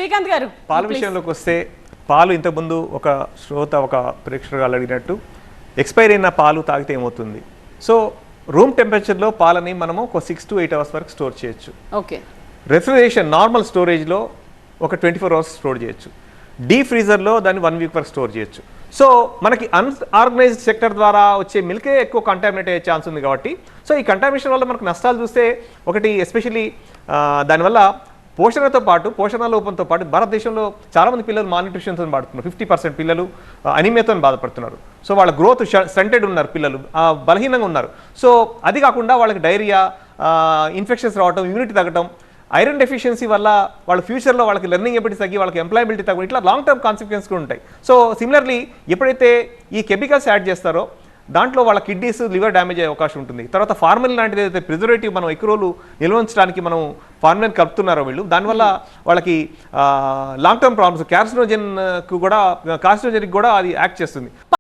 శ్రీకాంత్ గారు పాల విషయంలోకి వస్తే పాలు ఇంతకుముందు ఒక శ్రోత ఒక ప్రేక్షకులు అడిగినట్టు ఎక్స్పైర్ అయిన పాలు తాగితే ఏమవుతుంది. సో రూమ్ టెంపరేచర్లో పాలని మనము ఒక 6 to 8 hours వరకు స్టోర్ చేయొచ్చు. ఓకే. రెఫ్రిజరేషన్ నార్మల్ స్టోరేజ్లో ఒక 24 hours స్టోర్ చేయొచ్చు. డీప్ ఫ్రీజర్లో దాన్ని 1 week వరకు స్టోర్ చేయొచ్చు. సో మనకి అన్ఆర్గనైజ్డ్ సెక్టర్ ద్వారా వచ్చే మిల్కే ఎక్కువ కంటామినేట్ అయ్యే ఛాన్స్ ఉంది కాబట్టి సో ఈ కంటామినేషన్ వల్ల మనకు నష్టాలు చూస్తే ఒకటి ఎస్పెషలీ దానివల్ల పోషణతో పాటు పోషణ లోపంతో పాటు భారతదేశంలో చాలామంది పిల్లలు మాల్న్యూట్రిషన్తో బాధపడుతున్నారు. 50% పిల్లలు అనీమియాతో బాధపడుతున్నారు. సో వాళ్ళ గ్రోత్ స్టంటెడ్ ఉన్నారు, పిల్లలు బలహీనంగా ఉన్నారు. సో అది కాకుండా వాళ్ళకి డైరియా, ఇన్ఫెక్షన్స్ రావడం, ఇమ్యూనిటీ తగ్గడం, ఐరన్ డెఫిషియన్సీ వల్ల వాళ్ళ ఫ్యూచర్లో వాళ్ళకి లెర్నింగ్ ఎబిలిటీ తగ్గి వాళ్ళకి ఎంప్లాయబిలిటీ తగ్గి ఇట్లా లాంగ్ టర్మ్ కాన్సిక్వెన్స్ కూడా ఉంటాయి. సో సిమిలర్లీ ఎప్పుడైతే ఈ కెమికల్స్ యాడ్ చేస్తారో దాంట్లో వాళ్ళ కిడ్నీస్, లివర్ డ్యామేజ్ అయ్యే అవకాశం ఉంటుంది. తర్వాత ఫార్మలిన్ లాంటిది ఏదైతే ప్రిజర్వేటివ్ మనం ఎక్కువ రోజులు నిల్వ ఉంచడానికి మనం ఫార్మలిన్ కలుపుతున్నారో వీళ్ళు, దానివల్ల వాళ్ళకి లాంగ్ టర్మ్ ప్రాబ్లమ్స్, కార్సినోజెన్కి కూడా అది యాక్ట్ చేస్తుంది.